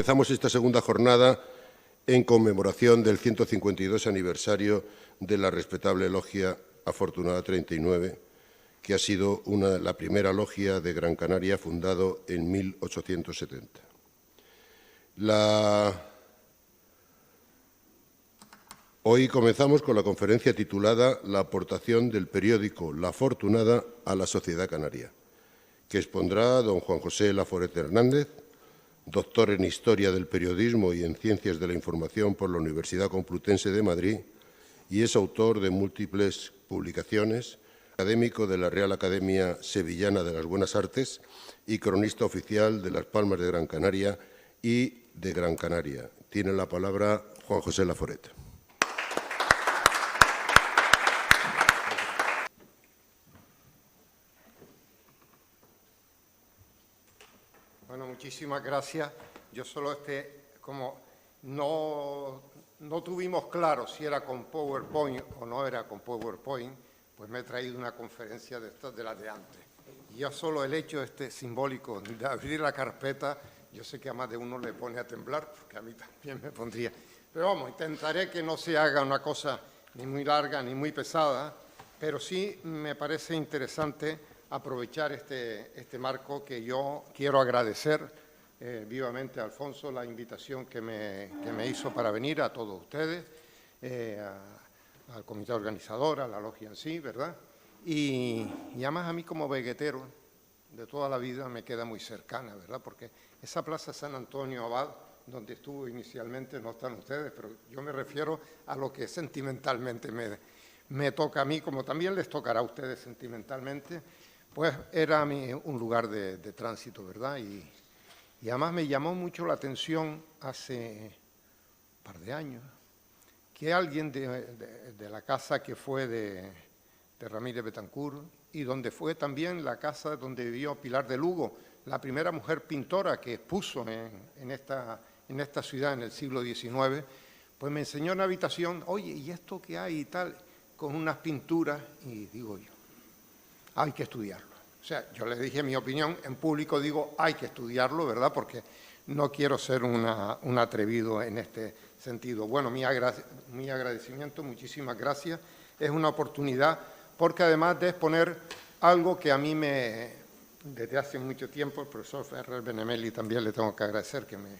Empezamos esta segunda jornada en conmemoración del 152 aniversario de la respetable logia Afortunada 39, que ha sido la primera logia de Gran Canaria, fundado en 1870. Hoy comenzamos con la conferencia titulada «La aportación del periódico La Afortunada a la sociedad canaria», que expondrá don Juan José Laforet Hernández, doctor en Historia del Periodismo y en Ciencias de la Información por la Universidad Complutense de Madrid, y es autor de múltiples publicaciones, académico de la Real Academia Sevillana de las Buenas Artes y cronista oficial de Las Palmas de Gran Canaria y de Gran Canaria. Tiene la palabra Juan José Laforet. Bueno, muchísimas gracias. Yo solo como no tuvimos claro si era con PowerPoint o no era con PowerPoint, pues me he traído una conferencia de estas de las de antes. Y ya solo el hecho simbólico de abrir la carpeta, yo sé que a más de uno le pone a temblar, porque a mí también me pondría. Pero vamos, intentaré que no se haga una cosa ni muy larga ni muy pesada, pero sí me parece interesante aprovechar este marco, que yo quiero agradecer vivamente a Alfonso la invitación que me hizo para venir, a todos ustedes, al comité organizador, a la logia en sí, ¿verdad? Y además a mí como veguetero de toda la vida me queda muy cercana, ¿verdad? Porque esa plaza San Antonio Abad, donde estuvo inicialmente, no están ustedes, pero yo me refiero a lo que sentimentalmente me toca a mí, como también les tocará a ustedes sentimentalmente, pues era un lugar de tránsito, ¿verdad? Y además me llamó mucho la atención hace un par de años que alguien de la casa que fue de Ramírez Betancourt, y donde fue también la casa donde vivió Pilar de Lugo, la primera mujer pintora que expuso en esta ciudad en el siglo XIX, pues me enseñó una habitación, oye, ¿y esto qué hay y tal? Con unas pinturas, y digo yo, hay que estudiarlo. O sea, yo le dije mi opinión, en público digo, hay que estudiarlo, ¿verdad? Porque no quiero ser un atrevido en este sentido. Bueno, mi agradecimiento, muchísimas gracias. Es una oportunidad, porque además de exponer algo que a mí desde hace mucho tiempo, el profesor Ferrer Benemelli también le tengo que agradecer, que me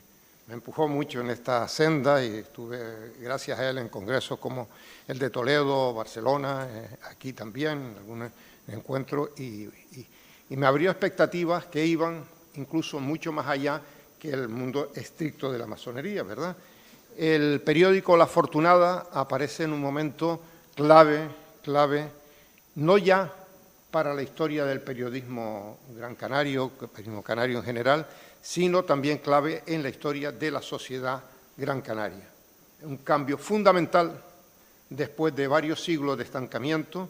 empujó mucho en esta senda, y estuve, gracias a él, en congresos como el de Toledo, Barcelona, aquí también, en algunos encuentros, y me abrió expectativas que iban incluso mucho más allá que el mundo estricto de la masonería, ¿verdad? El periódico La Afortunada aparece en un momento clave, no ya para la historia del periodismo gran canario, el periodismo canario en general, sino también clave en la historia de la sociedad gran canaria. Un cambio fundamental después de varios siglos de estancamiento.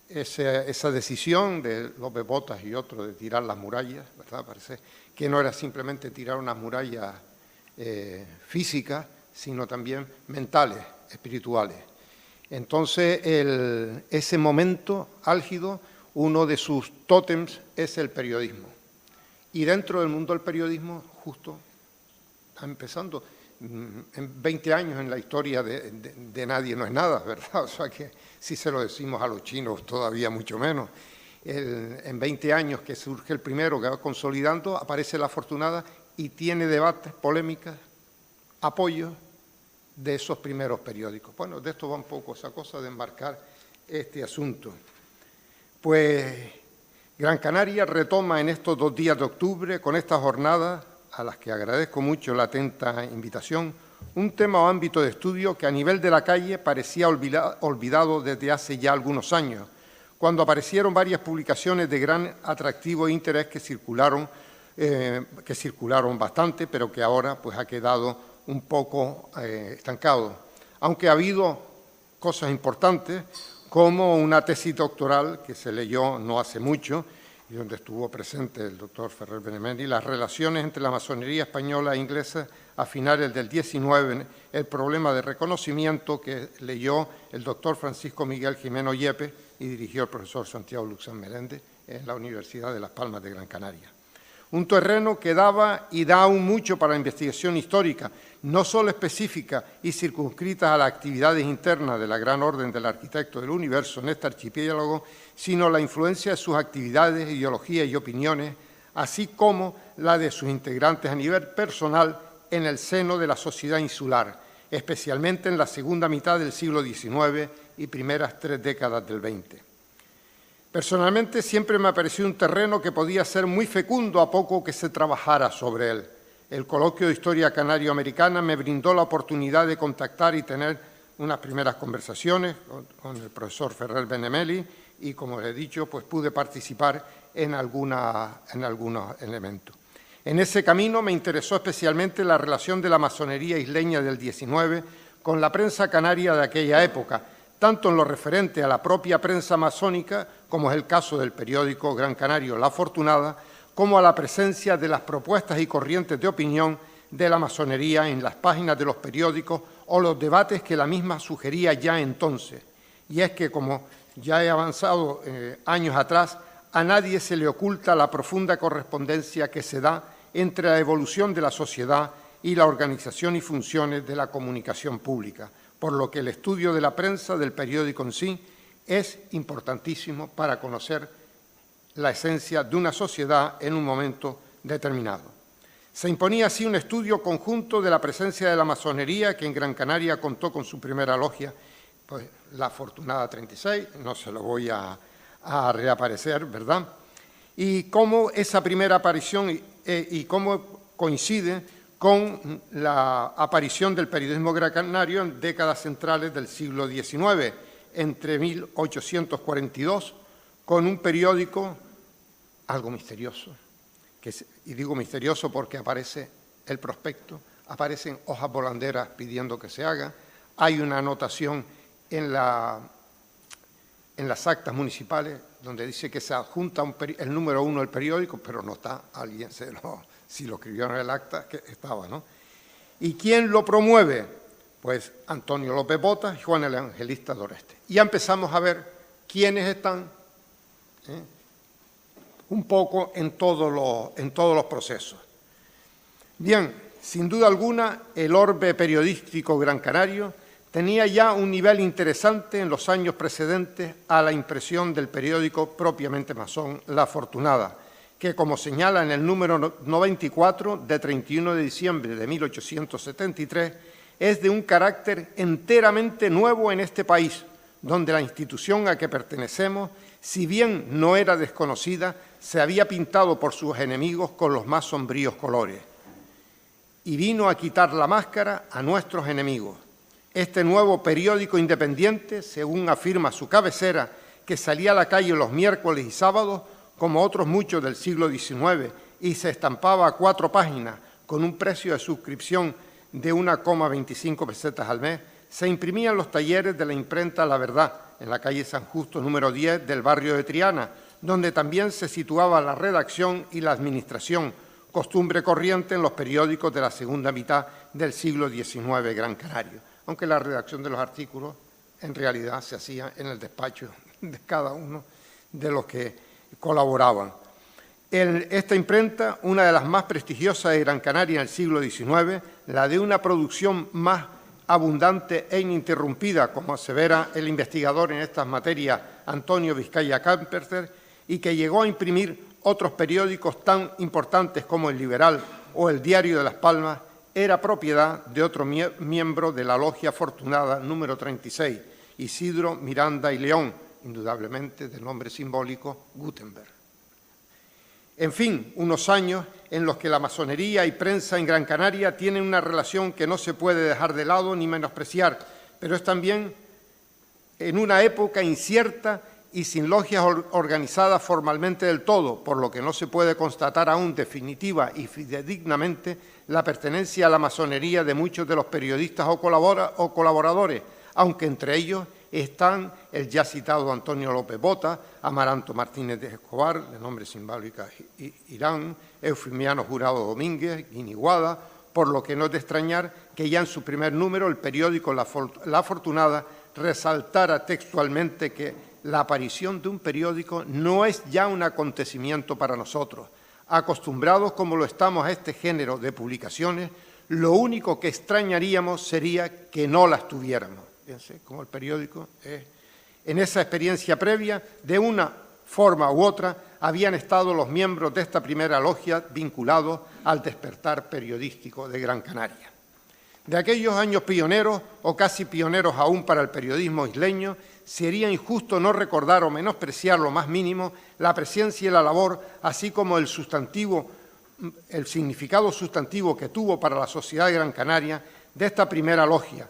Esa decisión de López Botas y otros de tirar las murallas, ¿verdad? Parece que no era simplemente tirar unas murallas físicas, sino también mentales, espirituales. Entonces, ese momento álgido, uno de sus tótems es el periodismo. Y dentro del mundo del periodismo, justo está empezando, en 20 años en la historia de nadie no es nada, ¿verdad? O sea que si se lo decimos a los chinos, todavía mucho menos. En 20 años que surge el primero, que va consolidando, aparece La Afortunada y tiene debates, polémicas, apoyos de esos primeros periódicos. Bueno, de esto va un poco esa cosa de enmarcar este asunto. Pues Gran Canaria retoma en estos 2 días de octubre, con esta jornada, a las que agradezco mucho la atenta invitación, un tema o ámbito de estudio que a nivel de la calle parecía olvidado desde hace ya algunos años, cuando aparecieron varias publicaciones de gran atractivo e interés que circularon bastante, pero que ahora pues ha quedado un poco estancado. Aunque ha habido cosas importantes, como una tesis doctoral que se leyó no hace mucho, y donde estuvo presente el doctor Ferrer Benemelli, las relaciones entre la masonería española e inglesa a finales del XIX, el problema de reconocimiento, que leyó el doctor Francisco Miguel Jimeno Yepes y dirigió el profesor Santiago Luxán Meléndez en la Universidad de Las Palmas de Gran Canaria. Un terreno que daba y da aún mucho para la investigación histórica, no solo específica y circunscrita a las actividades internas de la gran orden del arquitecto del universo en este archipiélago, sino la influencia de sus actividades, ideologías y opiniones, así como la de sus integrantes a nivel personal en el seno de la sociedad insular, especialmente en la segunda mitad del siglo XIX y primeras 3 décadas del XX. Personalmente siempre me ha parecido un terreno que podía ser muy fecundo a poco que se trabajara sobre él. El coloquio de Historia Canario-Americana me brindó la oportunidad de contactar y tener unas primeras conversaciones con el profesor Ferrer Benemeli y, como les he dicho, pues pude participar en algunos elementos. En ese camino me interesó especialmente la relación de la masonería isleña del XIX con la prensa canaria de aquella época, tanto en lo referente a la propia prensa masónica, como es el caso del periódico Gran Canario La Afortunada, como a la presencia de las propuestas y corrientes de opinión de la masonería en las páginas de los periódicos o los debates que la misma sugería ya entonces. Y es que, como ya he avanzado años atrás, a nadie se le oculta la profunda correspondencia que se da entre la evolución de la sociedad y la organización y funciones de la comunicación pública, por lo que el estudio de la prensa del periódico en sí es importantísimo para conocer la esencia de una sociedad en un momento determinado. Se imponía así un estudio conjunto de la presencia de la masonería, que en Gran Canaria contó con su primera logia, pues la Afortunada 36, no se lo voy a reaparecer, ¿verdad? Y cómo esa primera aparición y cómo coincide con la aparición del periodismo gran canario en décadas centrales del siglo XIX, entre 1842, con un periódico algo misterioso, y digo misterioso porque aparece el prospecto, aparecen hojas volanderas pidiendo que se haga, hay una anotación en las actas municipales donde dice que se adjunta el número 1 del periódico, pero no está, alguien si lo escribió en el acta, que estaba, ¿no? ¿Y quién lo promueve? Pues Antonio López Botas y Juan el Evangelista Doreste. Y ya empezamos a ver quiénes están un poco en todos los procesos. Bien, sin duda alguna, el orbe periodístico gran canario tenía ya un nivel interesante en los años precedentes a la impresión del periódico propiamente masón La Afortunada, que, como señala en el número 94 de 31 de diciembre de 1873, es de un carácter enteramente nuevo en este país, donde la institución a que pertenecemos, si bien no era desconocida, se había pintado por sus enemigos con los más sombríos colores. Y vino a quitar la máscara a nuestros enemigos. Este nuevo periódico independiente, según afirma su cabecera, que salía a la calle los miércoles y sábados, como otros muchos del siglo XIX, y se estampaba a 4 páginas, con un precio de suscripción de 1,25 pesetas al mes, se imprimía en los talleres de la imprenta La Verdad, en la calle San Justo número 10 del barrio de Triana, donde también se situaba la redacción y la administración, costumbre corriente en los periódicos de la segunda mitad del siglo XIX Gran Canario, aunque la redacción de los artículos en realidad se hacía en el despacho de cada uno de los que colaboraban. Esta imprenta, una de las más prestigiosas de Gran Canaria en el siglo XIX, la de una producción más abundante e ininterrumpida, como asevera el investigador en estas materias Antonio Vizcaya Camperter, y que llegó a imprimir otros periódicos tan importantes como El Liberal o El Diario de Las Palmas, era propiedad de otro miembro de la Logia Afortunada número 36, Isidro Miranda y León, indudablemente de nombre simbólico Gutenberg. En fin, unos años en los que la masonería y prensa en Gran Canaria tienen una relación que no se puede dejar de lado ni menospreciar, pero es también en una época incierta y sin logias organizadas formalmente del todo, por lo que no se puede constatar aún definitiva y fidedignamente la pertenencia a la masonería de muchos de los periodistas o colaboradores, aunque entre ellos están el ya citado Antonio López Botas, Amaranto Martínez de Escobar, de nombre simbólico Irán, Eufemiano Jurado Domínguez, Guiniguada, por lo que no es de extrañar que ya en su primer número el periódico La Afortunada resaltara textualmente que la aparición de un periódico no es ya un acontecimiento para nosotros. Acostumbrados como lo estamos a este género de publicaciones, lo único que extrañaríamos sería que no las tuviéramos. Fíjense, como el periódico es. En esa experiencia previa, de una forma u otra, habían estado los miembros de esta primera logia vinculados al despertar periodístico de Gran Canaria. De aquellos años pioneros, o casi pioneros aún para el periodismo isleño, sería injusto no recordar o menospreciar lo más mínimo la presencia y la labor, así como el significado sustantivo que tuvo para la sociedad de Gran Canaria de esta primera logia,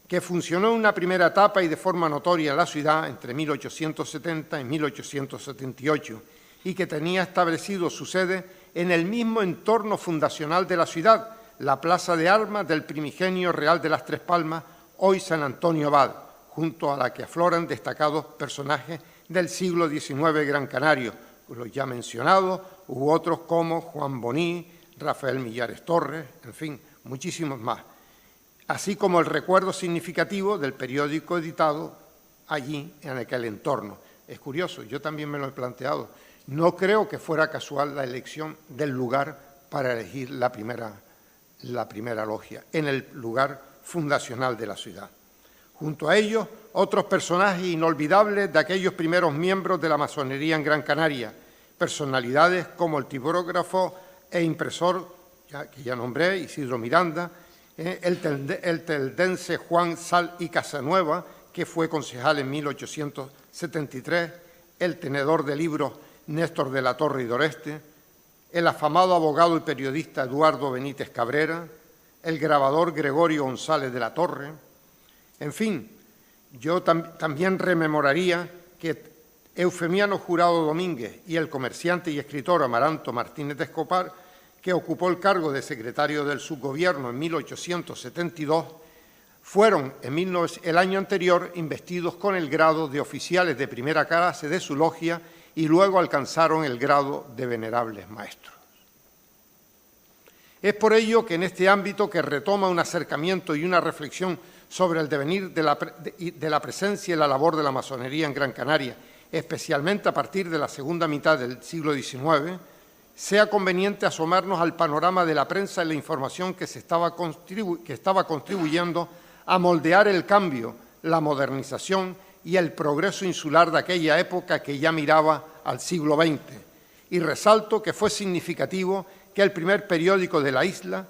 que funcionó en una primera etapa y de forma notoria en la ciudad entre 1870 y 1878, y que tenía establecido su sede en el mismo entorno fundacional de la ciudad, la Plaza de Armas del primigenio Real de las Tres Palmas, hoy San Antonio Abad, junto a la que afloran destacados personajes del siglo XIX gran canario, los ya mencionados, u otros como Juan Boní, Rafael Millares Torres, en fin, muchísimos más, así como el recuerdo significativo del periódico editado allí, en aquel entorno. Es curioso, yo también me lo he planteado. No creo que fuera casual la elección del lugar para elegir la primera logia, en el lugar fundacional de la ciudad. Junto a ellos, otros personajes inolvidables de aquellos primeros miembros de la masonería en Gran Canaria, personalidades como el tipógrafo e impresor, que ya nombré, Isidro Miranda, el teldense Juan Sal y Casanueva, que fue concejal en 1873, el tenedor de libros Néstor de la Torre y Doreste, el afamado abogado y periodista Eduardo Benítez Cabrera, el grabador Gregorio González de la Torre. En fin, yo también rememoraría que Eufemiano Jurado Domínguez y el comerciante y escritor Amaranto Martínez de Escopar, que ocupó el cargo de secretario del subgobierno en 1872, fueron el año anterior investidos con el grado de oficiales de primera clase de su logia y luego alcanzaron el grado de venerables maestros. Es por ello que en este ámbito, que retoma un acercamiento y una reflexión sobre el devenir de la presencia y la labor de la masonería en Gran Canaria, especialmente a partir de la segunda mitad del siglo XIX, sea conveniente asomarnos al panorama de la prensa y la información que estaba contribuyendo a moldear el cambio, la modernización y el progreso insular de aquella época que ya miraba al siglo XX. Y resalto que fue significativo que el primer periódico de la isla,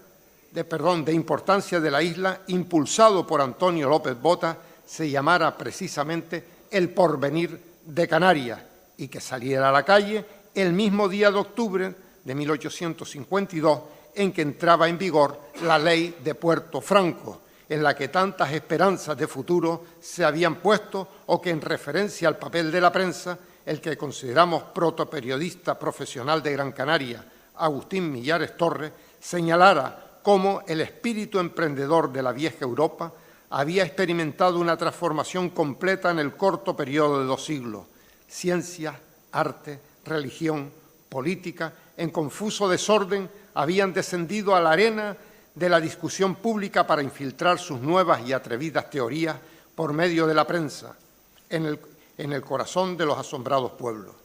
de importancia de la isla, impulsado por Antonio López Bota, se llamara precisamente El Porvenir de Canarias y que saliera a la calle el mismo día de octubre de 1852 en que entraba en vigor la Ley de Puerto Franco, en la que tantas esperanzas de futuro se habían puesto, o que en referencia al papel de la prensa, el que consideramos protoperiodista profesional de Gran Canaria, Agustín Millares Torres, señalara cómo el espíritu emprendedor de la vieja Europa había experimentado una transformación completa en el corto periodo de 2 siglos. Ciencia, arte, religión, política, en confuso desorden, habían descendido a la arena de la discusión pública para infiltrar sus nuevas y atrevidas teorías por medio de la prensa en el corazón de los asombrados pueblos.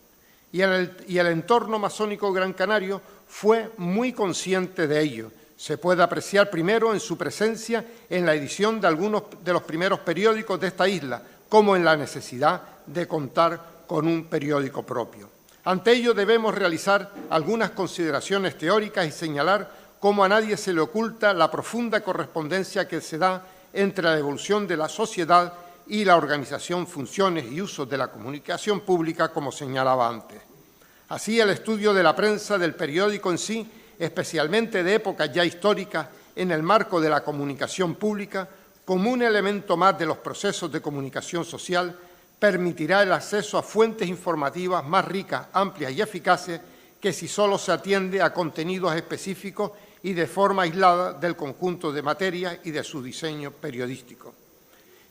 Y el entorno masónico gran canario fue muy consciente de ello. Se puede apreciar primero en su presencia en la edición de algunos de los primeros periódicos de esta isla, como en la necesidad de contar con un periódico propio. Ante ello debemos realizar algunas consideraciones teóricas y señalar cómo a nadie se le oculta la profunda correspondencia que se da entre la evolución de la sociedad y la organización, funciones y usos de la comunicación pública, como señalaba antes. Así, el estudio de la prensa, del periódico en sí, especialmente de épocas ya históricas, en el marco de la comunicación pública, como un elemento más de los procesos de comunicación social, permitirá el acceso a fuentes informativas más ricas, amplias y eficaces que si solo se atiende a contenidos específicos y de forma aislada del conjunto de materias y de su diseño periodístico.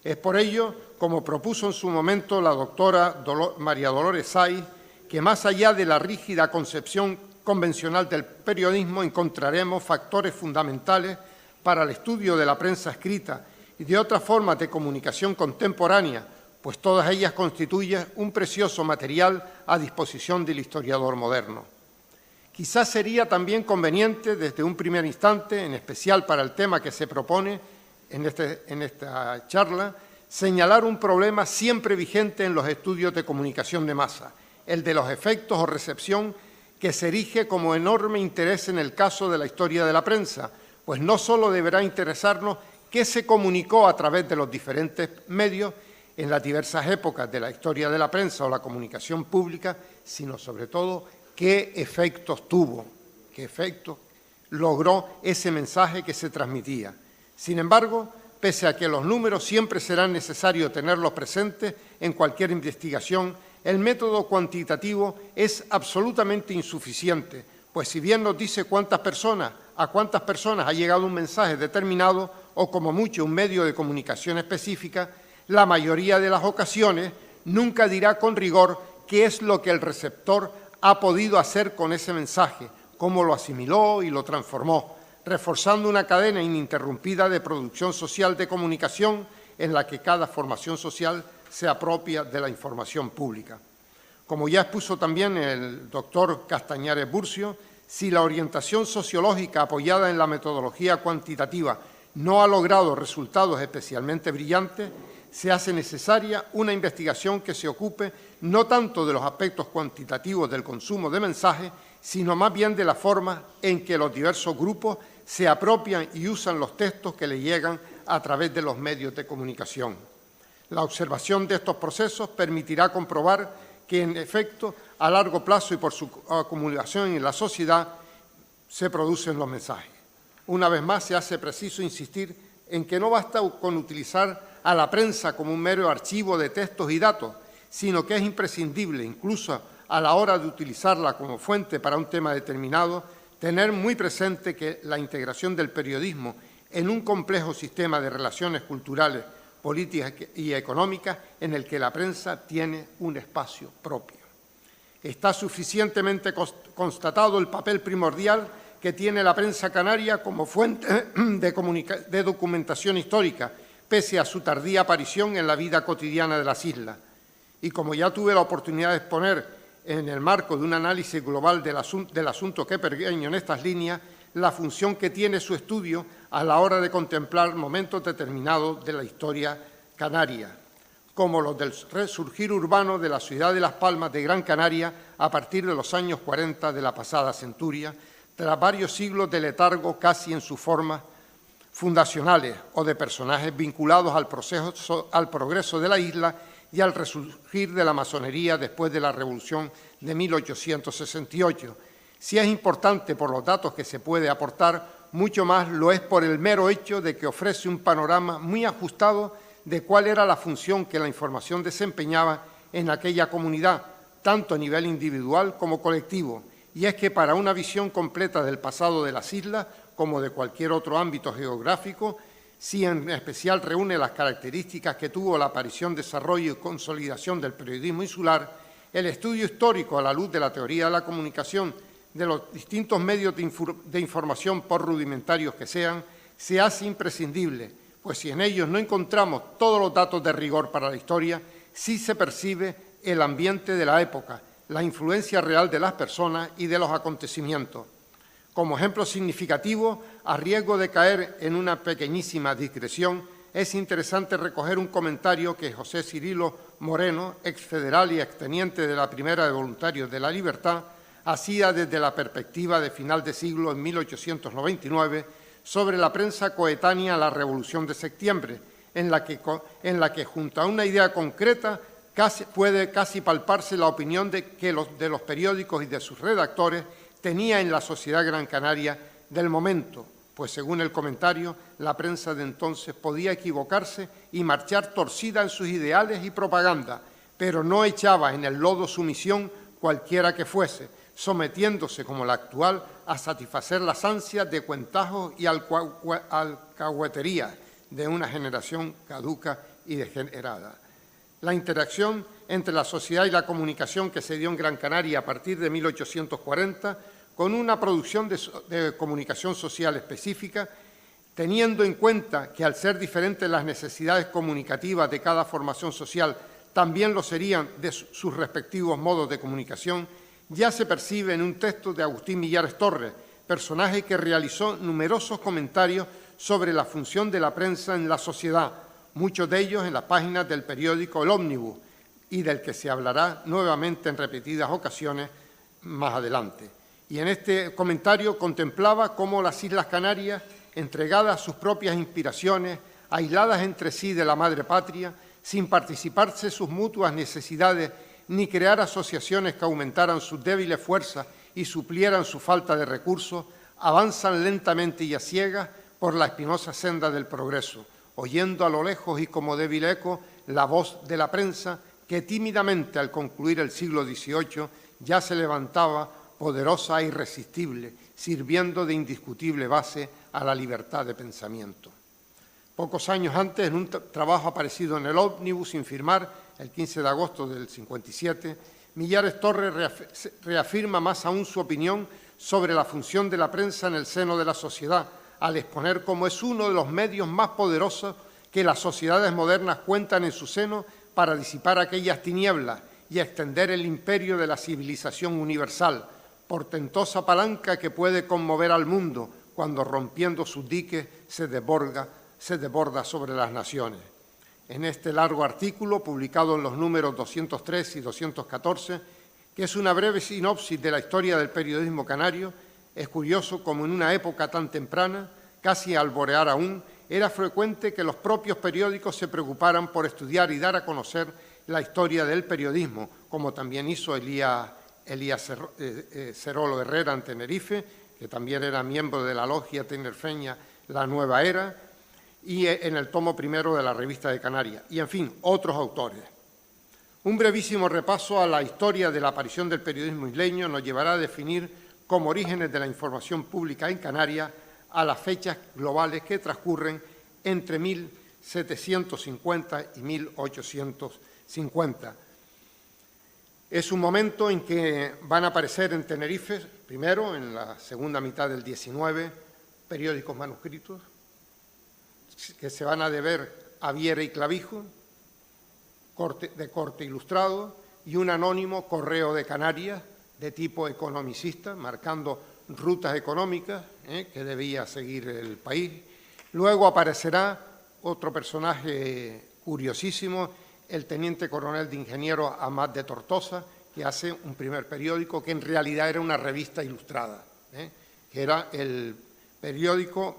Es por ello, como propuso en su momento la doctora María Dolores Saiz, que más allá de la rígida concepción convencional del periodismo encontraremos factores fundamentales para el estudio de la prensa escrita y de otras formas de comunicación contemporánea, pues todas ellas constituyen un precioso material a disposición del historiador moderno. Quizás sería también conveniente, desde un primer instante, en especial para el tema que se propone en esta charla, señalar un problema siempre vigente en los estudios de comunicación de masa, el de los efectos o recepción, que se erige como enorme interés en el caso de la historia de la prensa, pues no solo deberá interesarnos qué se comunicó a través de los diferentes medios en las diversas épocas de la historia de la prensa o la comunicación pública, sino sobre todo qué efectos tuvo, qué efectos logró ese mensaje que se transmitía. Sin embargo, pese a que los números siempre serán necesarios tenerlos presentes en cualquier investigación, el método cuantitativo es absolutamente insuficiente, pues si bien nos dice a cuántas personas ha llegado un mensaje determinado o como mucho un medio de comunicación específica, la mayoría de las ocasiones nunca dirá con rigor qué es lo que el receptor ha podido hacer con ese mensaje, cómo lo asimiló y lo transformó, reforzando una cadena ininterrumpida de producción social de comunicación en la que cada formación social se apropia de la información pública. Como ya expuso también el doctor Castañares Burcio, si la orientación sociológica apoyada en la metodología cuantitativa no ha logrado resultados especialmente brillantes, se hace necesaria una investigación que se ocupe no tanto de los aspectos cuantitativos del consumo de mensajes, sino más bien de la forma en que los diversos grupos se apropian y usan los textos que les llegan a través de los medios de comunicación. La observación de estos procesos permitirá comprobar que, en efecto, a largo plazo y por su acumulación en la sociedad, se producen los mensajes. Una vez más, se hace preciso insistir en que no basta con utilizar a la prensa como un mero archivo de textos y datos, sino que es imprescindible, incluso a la hora de utilizarla como fuente para un tema determinado, tener muy presente que la integración del periodismo en un complejo sistema de relaciones culturales, políticas y económicas en el que la prensa tiene un espacio propio. Está suficientemente constatado el papel primordial que tiene la prensa canaria como fuente de documentación histórica, pese a su tardía aparición en la vida cotidiana de las islas. Y como ya tuve la oportunidad de exponer en el marco de un análisis global del asunto que pergeño en estas líneas, la función que tiene su estudio a la hora de contemplar momentos determinados de la historia canaria, como los del resurgir urbano de la ciudad de Las Palmas de Gran Canaria a partir de los años 40 de la pasada centuria, tras varios siglos de letargo casi en sus formas fundacionales o de personajes vinculados al progreso de la isla y al resurgir de la masonería después de la Revolución de 1868. Si es importante por los datos que se puede aportar, mucho más lo es por el mero hecho de que ofrece un panorama muy ajustado de cuál era la función que la información desempeñaba en aquella comunidad, tanto a nivel individual como colectivo. Y es que para una visión completa del pasado de las islas, como de cualquier otro ámbito geográfico, si en especial reúne las características que tuvo la aparición, desarrollo y consolidación del periodismo insular, el estudio histórico a la luz de la teoría de la comunicación de los distintos medios de información, por rudimentarios que sean, se hace imprescindible, pues si en ellos no encontramos todos los datos de rigor para la historia, sí se percibe el ambiente de la época, la influencia real de las personas y de los acontecimientos. Como ejemplo significativo, a riesgo de caer en una pequeñísima digresión, es interesante recoger un comentario que José Cirilo Moreno, exfederal y exteniente de la Primera de Voluntarios de la Libertad, hacía desde la perspectiva de final de siglo en 1899 sobre la prensa coetánea a la Revolución de Septiembre, en la que junto a una idea concreta puede casi palparse la opinión de los periódicos y de sus redactores tenía en la sociedad gran canaria del momento, pues según el comentario, la prensa de entonces podía equivocarse y marchar torcida en sus ideales y propaganda, pero no echaba en el lodo su misión cualquiera que fuese, sometiéndose como la actual a satisfacer las ansias de cuentajos y alcahuetería de una generación caduca y degenerada. La interacción entre la sociedad y la comunicación que se dio en Gran Canaria a partir de 1840, con una producción de comunicación social específica, teniendo en cuenta que al ser diferentes las necesidades comunicativas de cada formación social, también lo serían de sus respectivos modos de comunicación, ya se percibe en un texto de Agustín Millares Torres, personaje que realizó numerosos comentarios sobre la función de la prensa en la sociedad, muchos de ellos en las páginas del periódico El Ómnibus, y del que se hablará nuevamente en repetidas ocasiones más adelante. Y en este comentario contemplaba cómo las Islas Canarias, entregadas a sus propias inspiraciones, aisladas entre sí de la madre patria, sin participarse sus mutuas necesidades ni crear asociaciones que aumentaran sus débiles fuerzas y suplieran su falta de recursos, avanzan lentamente y a ciegas por la espinosa senda del progreso, oyendo a lo lejos y como débil eco la voz de la prensa que tímidamente al concluir el siglo XVIII ya se levantaba poderosa e irresistible, sirviendo de indiscutible base a la libertad de pensamiento. Pocos años antes, en un trabajo aparecido en el Ómnibus sin firmar, el 15 de agosto del 57, Millares Torres reafirma más aún su opinión sobre la función de la prensa en el seno de la sociedad, al exponer cómo es uno de los medios más poderosos que las sociedades modernas cuentan en su seno para disipar aquellas tinieblas y extender el imperio de la civilización universal, portentosa palanca que puede conmover al mundo cuando, rompiendo sus diques, se desborda sobre las naciones. En este largo artículo, publicado en los números 203 y 214, que es una breve sinopsis de la historia del periodismo canario, es curioso como en una época tan temprana, casi alborear aún, era frecuente que los propios periódicos se preocuparan por estudiar y dar a conocer la historia del periodismo, como también hizo Elías Cerolo Herrera en Tenerife, que también era miembro de la logia tinerfeña La Nueva Era, y en el tomo primero de la Revista de Canarias, y en fin, otros autores. Un brevísimo repaso a la historia de la aparición del periodismo isleño nos llevará a definir como orígenes de la información pública en Canarias a las fechas globales que transcurren entre 1750 y 1850. Es un momento en que van a aparecer en Tenerife, primero, en la segunda mitad del 19, periódicos manuscritos, que se van a deber a Viera y Clavijo, de corte ilustrado, y un anónimo Correo de Canarias de tipo economicista, marcando rutas económicas que debía seguir el país. Luego aparecerá otro personaje curiosísimo, el teniente coronel de ingeniero Amat de Tortosa, que hace un primer periódico que en realidad era una revista ilustrada, que era el periódico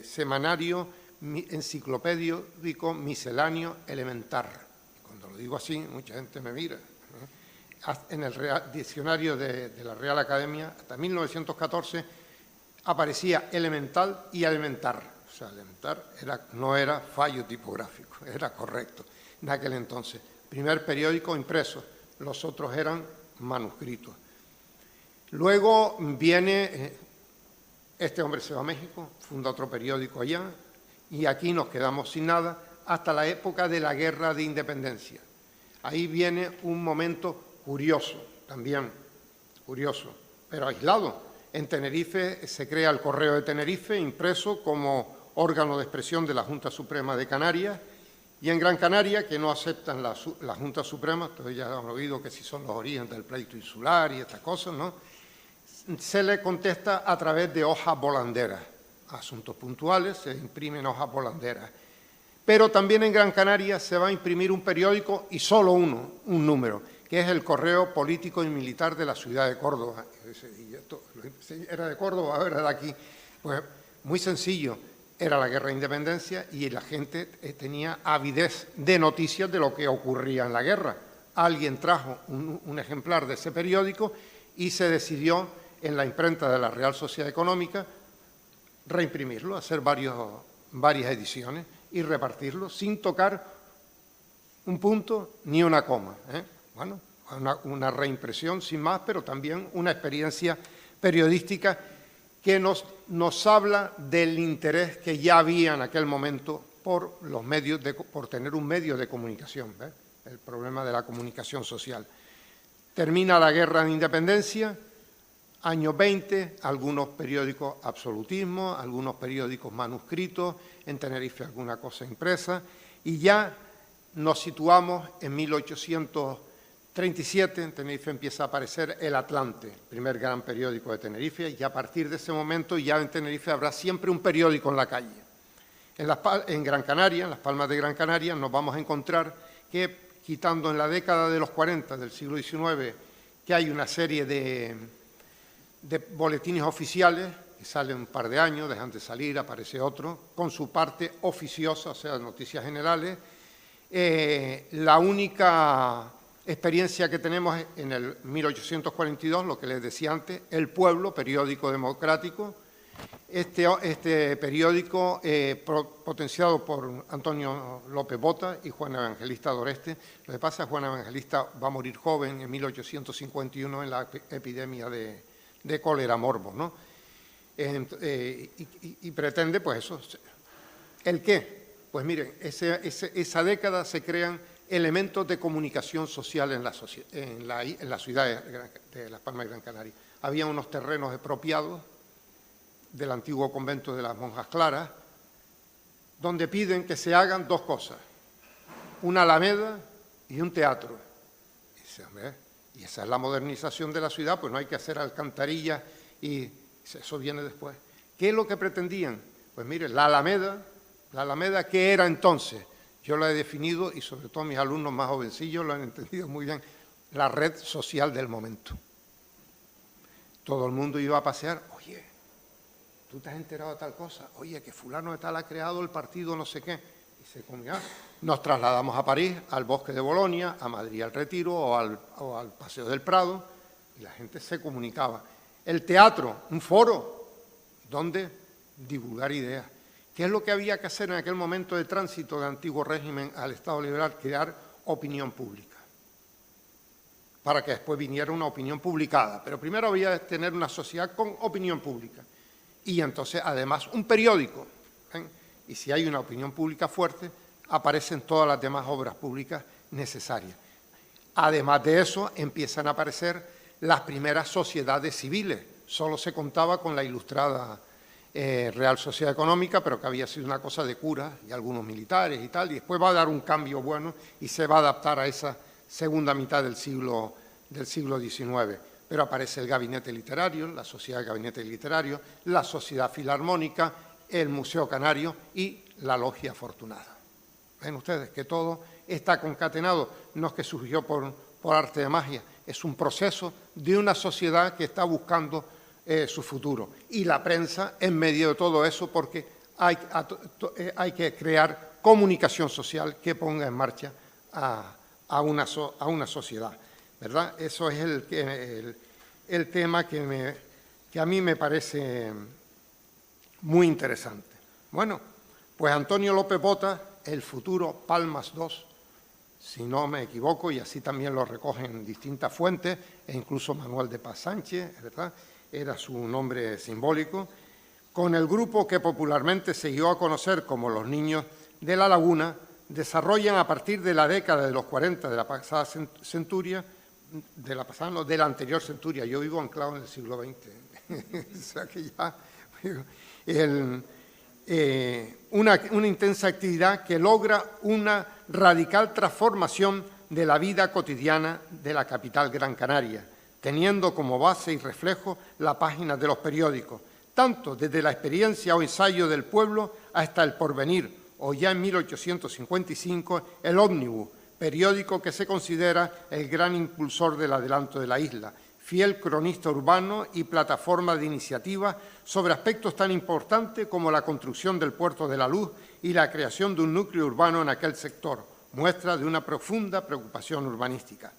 semanario enciclopédico misceláneo elementar. Cuando lo digo así, mucha gente me mira. En el diccionario de la Real Academia, hasta 1914, aparecía elemental y elementar. O sea, elementar no era fallo tipográfico, era correcto en aquel entonces. Primer periódico impreso, los otros eran manuscritos. Luego viene, este hombre se va a México, funda otro periódico allá, y aquí nos quedamos sin nada hasta la época de la Guerra de Independencia. Ahí viene un momento curioso, también curioso, pero aislado. En Tenerife se crea el Correo de Tenerife, impreso como órgano de expresión de la Junta Suprema de Canarias, y en Gran Canaria, que no aceptan la Junta Suprema, entonces ya han oído que si son los orígenes del pleito insular y estas cosas, ¿no? Se le contesta a través de hojas volanderas, asuntos puntuales, se imprimen hojas volanderas. Pero también en Gran Canaria se va a imprimir un periódico y solo uno, un número, que es el Correo Político y Militar de la ciudad de Córdoba. ¿Y esto era de Córdoba o era de aquí? Pues muy sencillo, era la Guerra de Independencia y la gente tenía avidez de noticias de lo que ocurría en la guerra. Alguien trajo un ejemplar de ese periódico y se decidió en la imprenta de la Real Sociedad Económica reimprimirlo, hacer varias ediciones y repartirlo sin tocar un punto ni una coma. Bueno, una reimpresión sin más, pero también una experiencia periodística que nos habla del interés que ya había en aquel momento por los medios por tener un medio de comunicación, el problema de la comunicación social. Termina la Guerra de Independencia, años 20, algunos periódicos absolutismo, algunos periódicos manuscritos, en Tenerife alguna cosa impresa, y ya nos situamos en 1830 37 en Tenerife empieza a aparecer El Atlante, el primer gran periódico de Tenerife, y a partir de ese momento ya en Tenerife habrá siempre un periódico en la calle. En Gran Canaria, en las Palmas de Gran Canaria, nos vamos a encontrar que, quitando en la década de los 40 del siglo XIX, que hay una serie de boletines oficiales, que salen un par de años, dejan de salir, aparece otro, con su parte oficiosa, o sea, noticias generales. La única experiencia que tenemos es en el 1842, lo que les decía antes, El Pueblo, periódico democrático. Este periódico, potenciado por Antonio López Bota y Juan Evangelista Doreste. Lo que pasa es que Juan Evangelista va a morir joven en 1851 en la epidemia de cólera morbos, ¿no? Y pretende, pues eso. ¿El qué? Pues miren, esa década se crean elementos de comunicación social en la ciudad de Las Palmas de Gran Canaria. Había unos terrenos expropiados del antiguo convento de las Monjas Claras, donde piden que se hagan dos cosas, una alameda y un teatro. Y esa es la modernización de la ciudad, pues no hay que hacer alcantarillas y eso viene después. ¿Qué es lo que pretendían? Pues mire, la Alameda, ¿qué era entonces? Yo la he definido, y sobre todo mis alumnos más jovencillos lo han entendido muy bien, la red social del momento. Todo el mundo iba a pasear, oye, ¿tú te has enterado de tal cosa? Oye, que fulano de tal ha creado el partido no sé qué. Y se comía. Nos trasladamos a París, al Bosque de Bolonia, a Madrid al Retiro o al Paseo del Prado, y la gente se comunicaba. El teatro, un foro, donde divulgar ideas. ¿Qué es lo que había que hacer en aquel momento de tránsito del antiguo régimen al Estado liberal? Crear opinión pública, para que después viniera una opinión publicada. Pero primero había que tener una sociedad con opinión pública. Y entonces, además, un periódico. Y si hay una opinión pública fuerte, aparecen todas las demás obras públicas necesarias. Además de eso, empiezan a aparecer las primeras sociedades civiles. Solo se contaba con la Ilustrada Real Sociedad Económica, pero que había sido una cosa de curas y algunos militares y tal, y después va a dar un cambio bueno y se va a adaptar a esa segunda mitad del siglo XIX. Pero aparece el Gabinete Literario, la Sociedad de Gabinete Literario, la Sociedad Filarmónica, el Museo Canario y la Logia Afortunada. Ven ustedes que todo está concatenado, no es que surgió por arte de magia, es un proceso de una sociedad que está buscando su futuro. Y la prensa en medio de todo eso, porque hay que crear comunicación social que ponga en marcha a una sociedad, ¿verdad? Eso es el tema que a mí me parece muy interesante. Bueno, pues Antonio López Bota, el futuro Palmas II, si no me equivoco, y así también lo recogen distintas fuentes, e incluso Manuel de Paz Sánchez, ¿verdad?, era su nombre simbólico, con el grupo que popularmente se dio a conocer como los Niños de la Laguna, desarrollan a partir de la década de los 40 de la pasada centuria, de la anterior centuria, yo vivo anclado en el siglo XX, o sea que ya, una intensa actividad que logra una radical transformación de la vida cotidiana de la capital Gran Canaria, teniendo como base y reflejo la página de los periódicos, tanto desde la experiencia o ensayo del pueblo hasta el porvenir, o ya en 1855 el Ómnibus, periódico que se considera el gran impulsor del adelanto de la isla, fiel cronista urbano y plataforma de iniciativa sobre aspectos tan importantes como la construcción del Puerto de la Luz y la creación de un núcleo urbano en aquel sector, muestra de una profunda preocupación urbanística.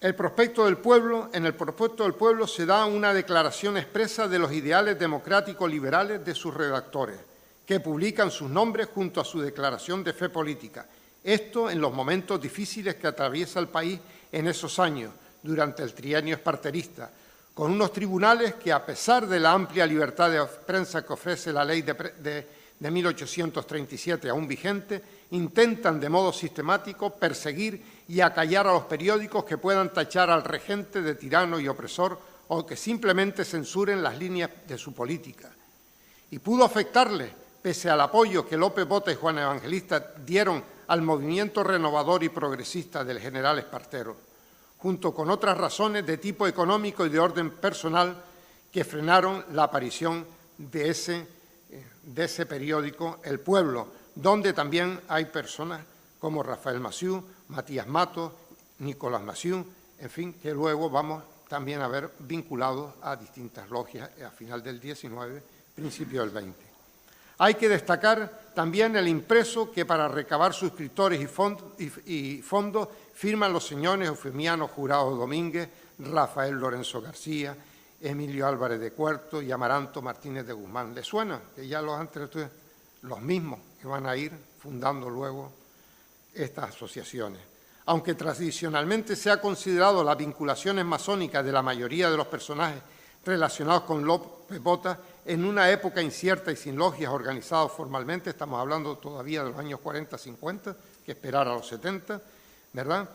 En el prospecto del pueblo se da una declaración expresa de los ideales democráticos liberales de sus redactores, que publican sus nombres junto a su declaración de fe política. Esto en los momentos difíciles que atraviesa el país en esos años, durante el trienio esparterista, con unos tribunales que, a pesar de la amplia libertad de prensa que ofrece la ley de 1837 aún vigente, intentan de modo sistemático perseguir y acallar a los periódicos que puedan tachar al regente de tirano y opresor o que simplemente censuren las líneas de su política. Y pudo afectarles, pese al apoyo que López Bota y Juan Evangelista dieron al movimiento renovador y progresista del general Espartero, junto con otras razones de tipo económico y de orden personal que frenaron la aparición de ese periódico El Pueblo, donde también hay personas como Rafael Massieu, Matías Matos, Nicolás Massieu, en fin, que luego vamos también a ver vinculados a distintas logias a final del XIX, principio del XX. Hay que destacar también el impreso que para recabar suscriptores y fondos firman los señores Eufemiano Jurado Domínguez, Rafael Lorenzo García, Emilio Álvarez de Cuerto y Amaranto Martínez de Guzmán. ¿Les suena? Que ya los mismos que van a ir fundando luego estas asociaciones. Aunque tradicionalmente se ha considerado las vinculaciones masónicas de la mayoría de los personajes relacionados con López Botas en una época incierta y sin logias organizadas formalmente, estamos hablando todavía de los años 40-50, que esperar a los 70, ¿verdad?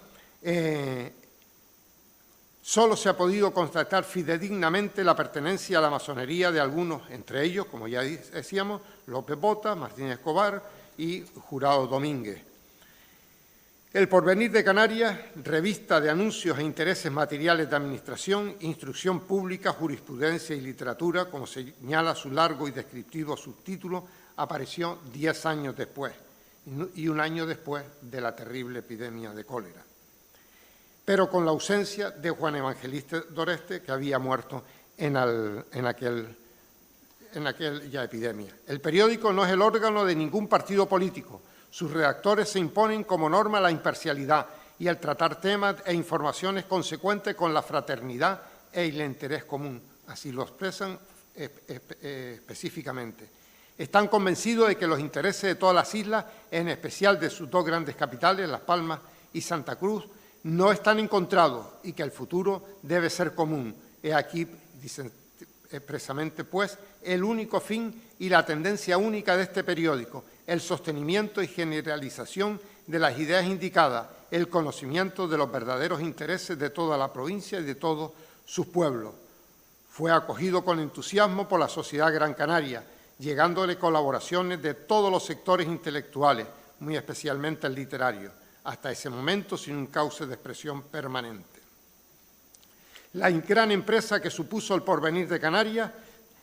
Solo se ha podido constatar fidedignamente la pertenencia a la masonería de algunos, entre ellos, como ya decíamos, López Botas, Martínez Escobar y Jurado Domínguez. El Porvenir de Canarias, revista de anuncios e intereses materiales de administración, instrucción pública, jurisprudencia y literatura, como señala su largo y descriptivo subtítulo, apareció 10 años después y un año después de la terrible epidemia de cólera, pero con la ausencia de Juan Evangelista Doreste, que había muerto en aquella epidemia. El periódico no es el órgano de ningún partido político. Sus redactores se imponen como norma la imparcialidad y el tratar temas e informaciones consecuentes con la fraternidad e el interés común. Así lo expresan específicamente. Están convencidos de que los intereses de todas las islas, en especial de sus dos grandes capitales, Las Palmas y Santa Cruz, no están encontrados y que el futuro debe ser común. He aquí, dicen expresamente, pues, el único fin y la tendencia única de este periódico, el sostenimiento y generalización de las ideas indicadas, el conocimiento de los verdaderos intereses de toda la provincia y de todos sus pueblos. Fue acogido con entusiasmo por la sociedad Gran Canaria, llegándole colaboraciones de todos los sectores intelectuales, muy especialmente el literario, hasta ese momento sin un cauce de expresión permanente. La gran empresa que supuso el Porvenir de Canarias,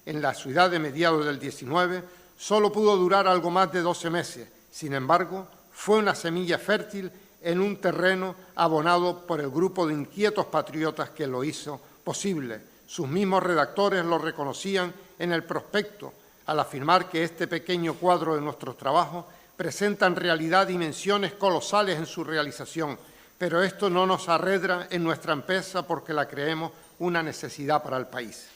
en la ciudad de mediados del XIX, solo pudo durar algo más de 12 meses. Sin embargo, fue una semilla fértil en un terreno abonado por el grupo de inquietos patriotas que lo hizo posible. Sus mismos redactores lo reconocían en el prospecto al afirmar que este pequeño cuadro de nuestros trabajos presenta en realidad dimensiones colosales en su realización, pero esto no nos arredra en nuestra empresa porque la creemos una necesidad para el país.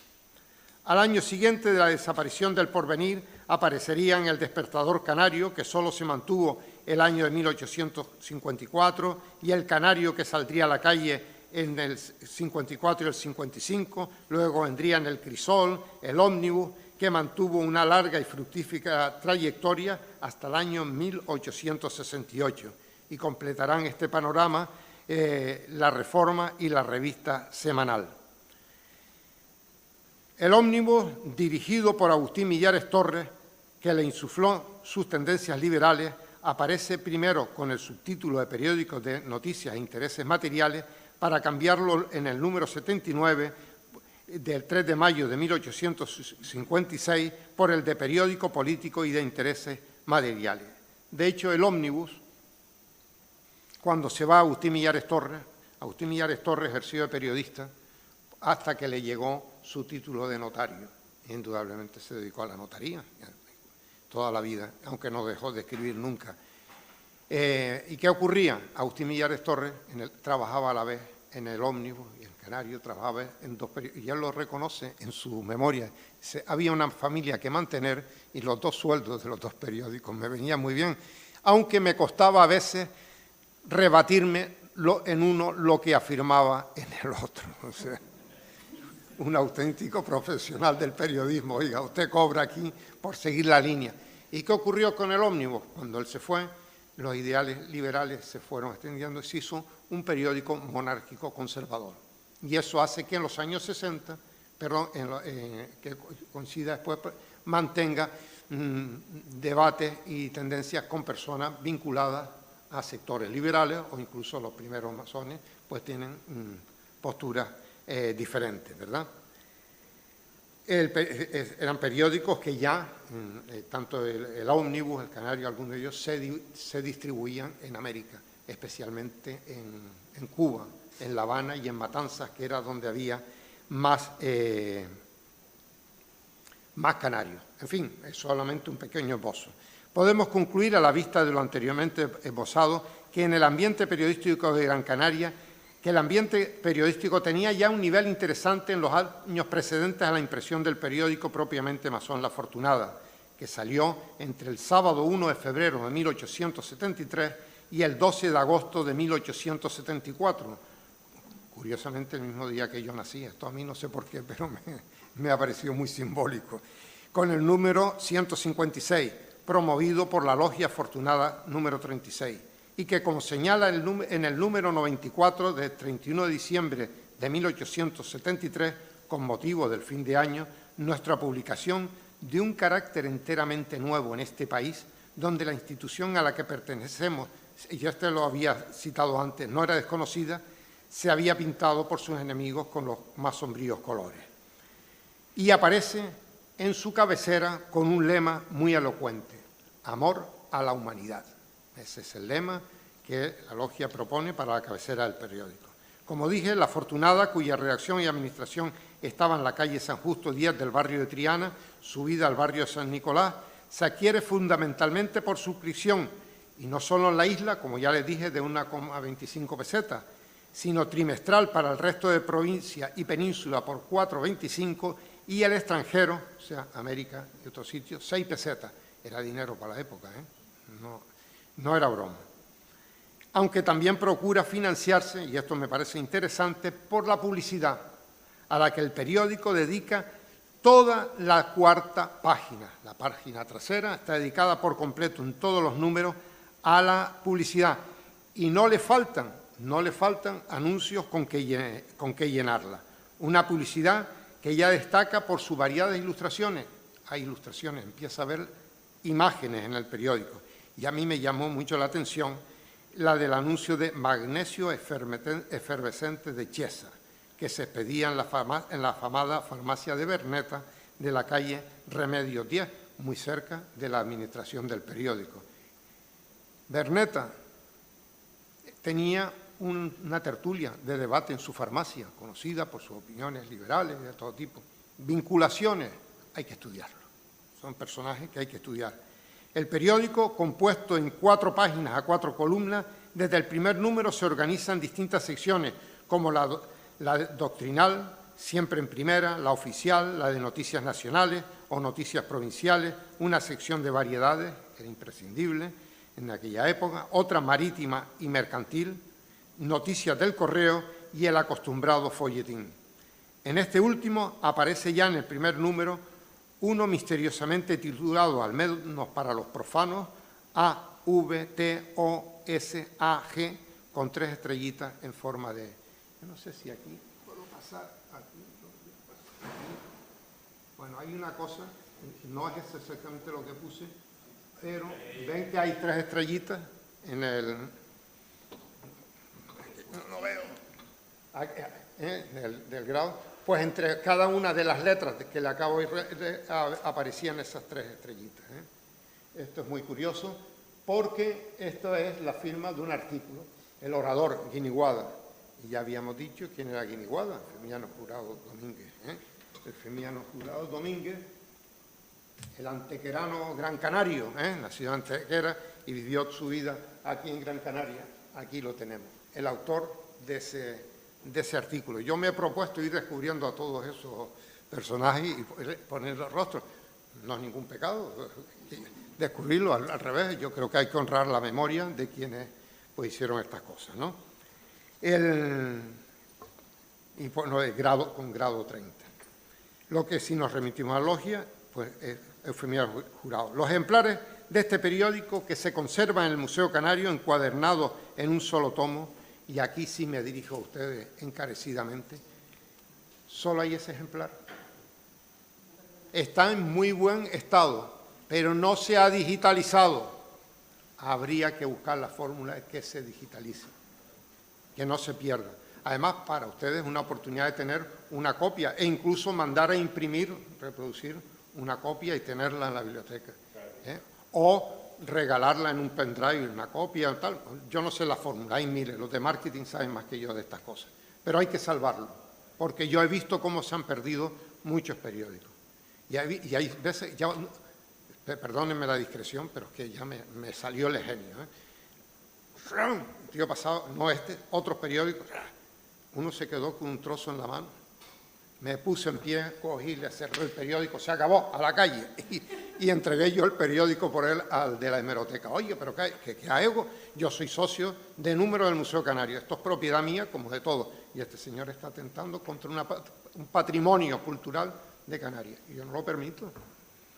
Al año siguiente de la desaparición del Porvenir aparecería en El Despertador Canario, que solo se mantuvo el año de 1854, y El Canario, que saldría a la calle en el 54 y el 55, luego vendrían El Crisol, El Ómnibus, que mantuvo una larga y fructífera trayectoria hasta el año 1868, y completarán este panorama la Reforma y la Revista Semanal. El Ómnibus, dirigido por Agustín Millares Torres, que le insufló sus tendencias liberales, aparece primero con el subtítulo de Periódicos de Noticias e Intereses Materiales para cambiarlo en el número 79 del 3 de mayo de 1856 por el de Periódico Político y de Intereses Materiales. De hecho, el Ómnibus, cuando se va Agustín Millares Torres ejerció de periodista hasta que le llegó su título de notario. Indudablemente se dedicó a la notaría toda la vida, aunque no dejó de escribir nunca. ¿Y qué ocurría? Agustín Millares Torres trabajaba a la vez en el Ómnibus y en Canario, trabajaba en dos periódicos, y él lo reconoce en su memoria. Había una familia que mantener y los dos sueldos de los dos periódicos me venían muy bien, aunque me costaba a veces rebatirme en uno lo que afirmaba en el otro. O sea, un auténtico profesional del periodismo. Oiga, usted cobra aquí por seguir la línea. ¿Y qué ocurrió con el Ómnibus? Cuando él se fue, los ideales liberales se fueron extendiendo y se hizo un periódico monárquico conservador. Y eso hace que en los años 60, que coincida después, mantenga debates y tendencias con personas vinculadas a sectores liberales o incluso los primeros masones, pues tienen posturas diferentes, ¿verdad? Eran periódicos que ya, tanto el Ómnibus, el Canario, algunos de ellos, se distribuían en América, especialmente en Cuba, en La Habana y en Matanzas, que era donde había más canarios. En fin, es solamente un pequeño esbozo. Podemos concluir a la vista de lo anteriormente esbozado que en el ambiente periodístico de Gran Canaria, que el ambiente periodístico tenía ya un nivel interesante en los años precedentes a la impresión del periódico propiamente masón La Afortunada, que salió entre el sábado 1 de febrero de 1873 y el 12 de agosto de 1874, curiosamente el mismo día que yo nací. Esto a mí no sé por qué, pero me ha parecido muy simbólico, con el número 156, promovido por la Logia Afortunada número 36, y que, como señala en el número 94 del 31 de diciembre de 1873, con motivo del fin de año, nuestra publicación de un carácter enteramente nuevo en este país, donde la institución a la que pertenecemos, y yo lo había citado antes, no era desconocida, se había pintado por sus enemigos con los más sombríos colores. Y aparece en su cabecera con un lema muy elocuente: amor a la humanidad. Ese es el lema que la Logia propone para la cabecera del periódico. Como dije, La Afortunada, cuya redacción y administración estaba en la calle San Justo 10 del barrio de Triana, subida al barrio de San Nicolás, se adquiere fundamentalmente por suscripción, y no solo en la isla, como ya les dije, de 1,25 pesetas, sino trimestral para el resto de provincia y península por 4,25, y el extranjero, o sea, América y otros sitios, 6 pesetas. Era dinero para la época, no era broma. Aunque también procura financiarse, y esto me parece interesante, por la publicidad, a la que el periódico dedica toda la cuarta página. La página trasera está dedicada por completo en todos los números a la publicidad, y no le faltan anuncios con que llenarla. Una publicidad que ya destaca por sus variadas ilustraciones. Hay ilustraciones, empieza a ver imágenes en el periódico. Y a mí me llamó mucho la atención la del anuncio de magnesio efervescente de Chiesa, que se expedía en la afamada farmacia de Berneta de la calle Remedios 10, muy cerca de la administración del periódico. Berneta tenía una tertulia de debate en su farmacia, conocida por sus opiniones liberales de todo tipo. Vinculaciones, hay que estudiarlo. Son personajes que hay que estudiar. El periódico, compuesto en 4 páginas a 4 columnas, desde el primer número se organiza en distintas secciones, como la doctrinal, siempre en primera, la oficial, la de noticias nacionales o noticias provinciales, una sección de variedades, que era imprescindible en aquella época, otra marítima y mercantil, noticias del correo y el acostumbrado folletín. En este último aparece ya en el primer número uno misteriosamente titulado, al menos para los profanos, AVTOSAG, con 3 estrellitas en forma de... Yo no sé si aquí puedo pasar. Aquí. Bueno, hay una cosa, no es exactamente lo que puse, pero ven que hay 3 estrellitas en el... No veo. Del grado. Pues entre cada una de las letras que le acabo de aparecían esas 3 estrellitas. Esto es muy curioso porque esto es la firma de un artículo, el orador Guiniguada. Y ya habíamos dicho quién era Guiniguada, Firmiano Jurado Domínguez. El Firmiano Jurado Domínguez, el antequerano gran canario, nacido en Antequera y vivió su vida aquí en Gran Canaria. Aquí lo tenemos, el autor de ese artículo. Yo me he propuesto ir descubriendo a todos esos personajes y ponerle rostro. No es ningún pecado descubrirlo, al revés. Yo creo que hay que honrar la memoria de quienes pues hicieron estas cosas, ¿no? Y bueno, con grado 30. Lo que si nos remitimos a la Logia, pues es Eufemio Jurado. Los ejemplares de este periódico que se conservan en el Museo Canario encuadernados en un solo tomo, y aquí sí me dirijo a ustedes encarecidamente, solo hay ese ejemplar. Está en muy buen estado, pero no se ha digitalizado. habría que buscar la fórmula de que se digitalice, que no se pierda. Además, para ustedes es una oportunidad de tener una copia e incluso mandar a imprimir, reproducir una copia y tenerla en la biblioteca. O regalarla en un pendrive, una copia o tal. Yo no sé la fórmula, hay miles, los de marketing saben más que yo de estas cosas. Pero hay que salvarlo, porque yo he visto cómo se han perdido muchos periódicos. Y hay veces, ya, perdónenme la discreción, pero es que ya me salió el genio. Tío pasado, no otros periódicos, uno se quedó con un trozo en la mano. Me puse en pie, cogí, le cerré el periódico, se acabó, a la calle. Y entregué yo el periódico por él al de la hemeroteca. Oye, pero ¿qué hago? Yo soy socio de número del Museo Canario. Esto es propiedad mía, como de todo. Y este señor está atentando contra un patrimonio cultural de Canarias. Y yo no lo permito.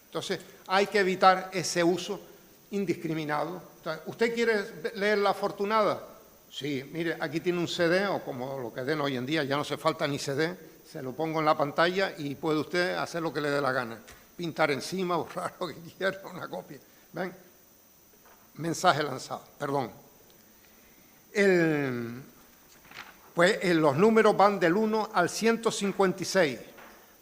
Entonces, hay que evitar ese uso indiscriminado. Entonces, ¿usted quiere leer La Afortunada? Sí, mire, aquí tiene un CD, o como lo que den hoy en día, ya no hace falta ni CD, se lo pongo en la pantalla y puede usted hacer lo que le dé la gana. Pintar encima, borrar lo que quiera, una copia. ¿Ven? Mensaje lanzado, perdón. Los números van del 1 al 156,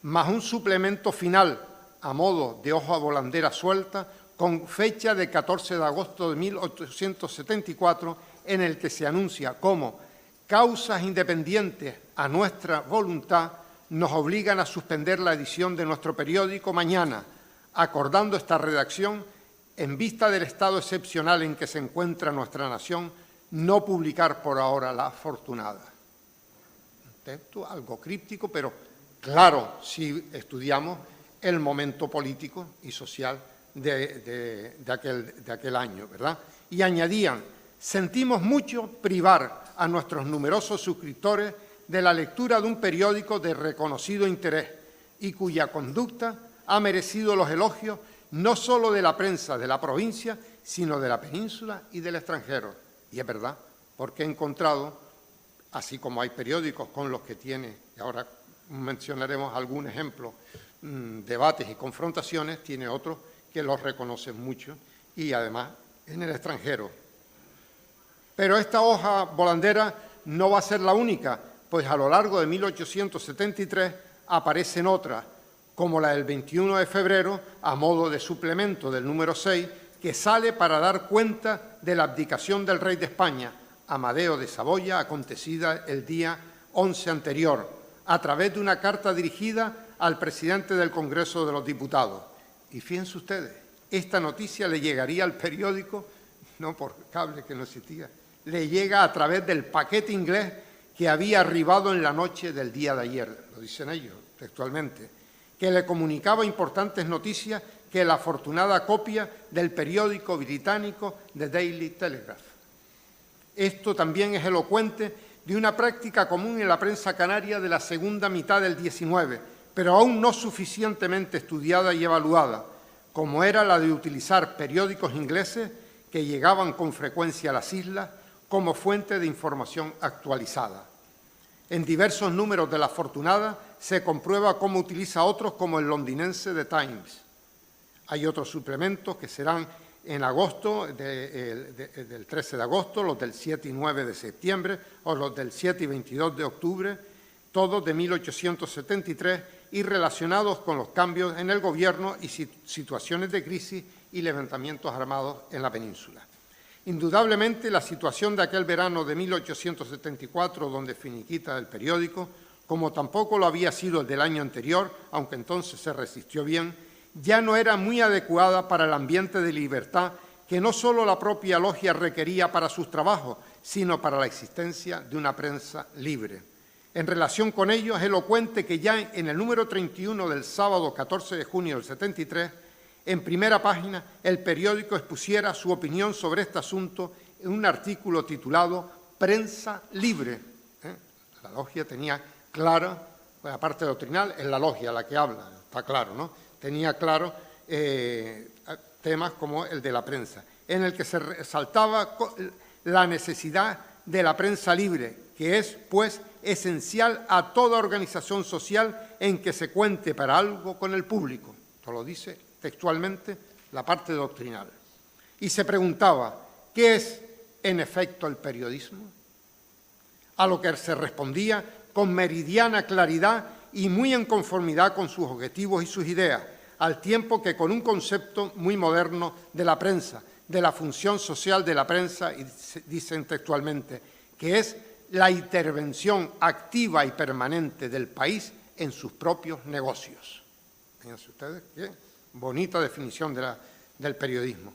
más un suplemento final a modo de hoja volandera suelta, con fecha de 14 de agosto de 1874, en el que se anuncia cómo causas independientes a nuestra voluntad nos obligan a suspender la edición de nuestro periódico mañana, acordando esta redacción, en vista del estado excepcional en que se encuentra nuestra nación, no publicar por ahora La Afortunada. Un texto algo críptico, pero claro, si estudiamos el momento político y social de aquel año, ¿verdad? Y añadían: sentimos mucho privar a nuestros numerosos suscriptores de la lectura de un periódico de reconocido interés y cuya conducta ha merecido los elogios no solo de la prensa de la provincia, sino de la península y del extranjero. Y es verdad, porque he encontrado, así como hay periódicos con los que tiene, y ahora mencionaremos algún ejemplo, debates y confrontaciones, tiene otros que los reconocen mucho y además en el extranjero. Pero esta hoja volandera no va a ser la única, pues a lo largo de 1873 aparecen otras, como la del 21 de febrero, a modo de suplemento del número 6, que sale para dar cuenta de la abdicación del rey de España, Amadeo de Saboya, acontecida el día 11 anterior, a través de una carta dirigida al presidente del Congreso de los Diputados. Y fíjense ustedes, esta noticia le llegaría al periódico, no por cable que no existía, le llega a través del paquete inglés que había arribado en la noche del día de ayer, lo dicen ellos textualmente, que le comunicaba importantes noticias que la afortunada copia del periódico británico The Daily Telegraph. Esto también es elocuente de una práctica común en la prensa canaria de la segunda mitad del XIX, pero aún no suficientemente estudiada y evaluada, como era la de utilizar periódicos ingleses que llegaban con frecuencia a las islas como fuente de información actualizada. En diversos números de La Afortunada se comprueba cómo utiliza otros como el londinense The Times. Hay otros suplementos que serán en agosto, del 13 de agosto, los del 7 y 9 de septiembre o los del 7 y 22 de octubre, todos de 1873 y relacionados con los cambios en el gobierno y situaciones de crisis y levantamientos armados en la península. Indudablemente, la situación de aquel verano de 1874, donde finiquita el periódico, como tampoco lo había sido el del año anterior, aunque entonces se resistió bien, ya no era muy adecuada para el ambiente de libertad que no solo la propia logia requería para sus trabajos, sino para la existencia de una prensa libre. En relación con ello, es elocuente que ya en el número 31 del sábado 14 de junio del 73, en primera página, el periódico expusiera su opinión sobre este asunto en un artículo titulado «Prensa libre». La logia tenía claro, pues, la parte doctrinal, es la logia la que habla, está claro, ¿no? Tenía claro temas como el de la prensa, en el que se resaltaba la necesidad de la prensa libre, que es, pues, esencial a toda organización social en que se cuente para algo con el público. Esto lo dice textualmente la parte doctrinal. Y se preguntaba, ¿qué es en efecto el periodismo? A lo que se respondía con meridiana claridad y muy en conformidad con sus objetivos y sus ideas, al tiempo que con un concepto muy moderno de la prensa, de la función social de la prensa, y dicen textualmente, que es la intervención activa y permanente del país en sus propios negocios. Fíjense ustedes qué bonita definición del periodismo.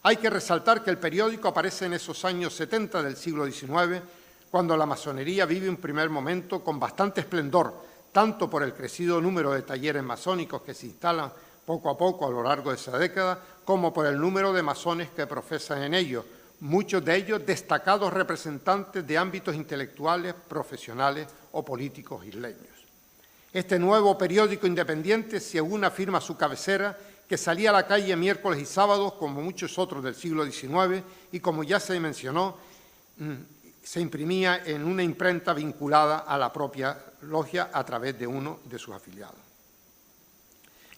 Hay que resaltar que el periódico aparece en esos años 70 del siglo XIX, cuando la masonería vive un primer momento con bastante esplendor, tanto por el crecido número de talleres masónicos que se instalan poco a poco a lo largo de esa década, como por el número de masones que profesan en ellos, muchos de ellos destacados representantes de ámbitos intelectuales, profesionales o políticos isleños. Este nuevo periódico independiente, según afirma su cabecera, que salía a la calle miércoles y sábados, como muchos otros del siglo XIX, y como ya se mencionó, se imprimía en una imprenta vinculada a la propia logia a través de uno de sus afiliados.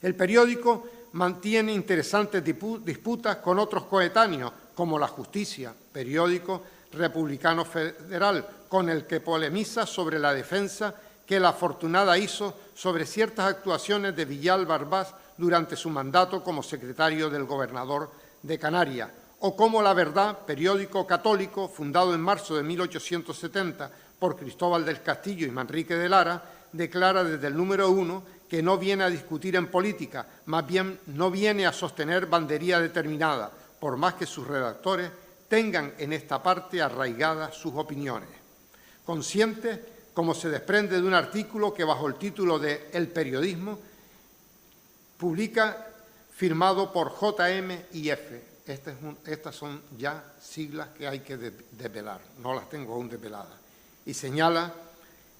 El periódico mantiene interesantes disputas con otros coetáneos, como La Justicia, periódico republicano federal, con el que polemiza sobre la defensa que la Afortunada hizo sobre ciertas actuaciones de Villalba Arbás durante su mandato como secretario del gobernador de Canarias, o como La Verdad, periódico católico fundado en marzo de 1870 por Cristóbal del Castillo y Manrique de Lara, declara desde el número 1 que no viene a discutir en política, más bien no viene a sostener bandería determinada, por más que sus redactores tengan en esta parte arraigadas sus opiniones. Conscientes, como se desprende de un artículo que bajo el título de El periodismo publica firmado por JM y F. Estas son ya siglas que hay que desvelar, no las tengo aún desveladas. Y señala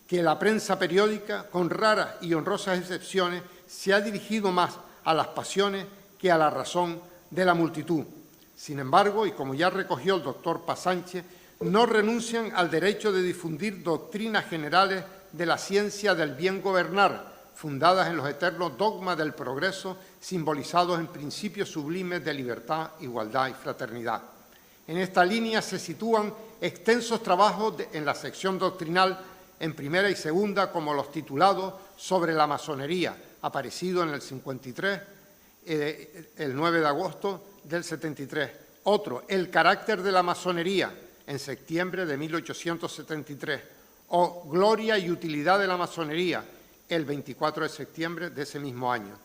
que la prensa periódica, con raras y honrosas excepciones, se ha dirigido más a las pasiones que a la razón de la multitud. Sin embargo, y como ya recogió el doctor Pasánchez, no renuncian al derecho de difundir doctrinas generales de la ciencia del bien gobernar, fundadas en los eternos dogmas del progreso, simbolizados en principios sublimes de libertad, igualdad y fraternidad. En esta línea se sitúan extensos trabajos en la sección doctrinal en primera y segunda, como los titulados Sobre la masonería, aparecido en el 53, el 9 de agosto del 73. Otro, El carácter de la masonería, en septiembre de 1873. O Gloria y utilidad de la masonería, el 24 de septiembre de ese mismo año.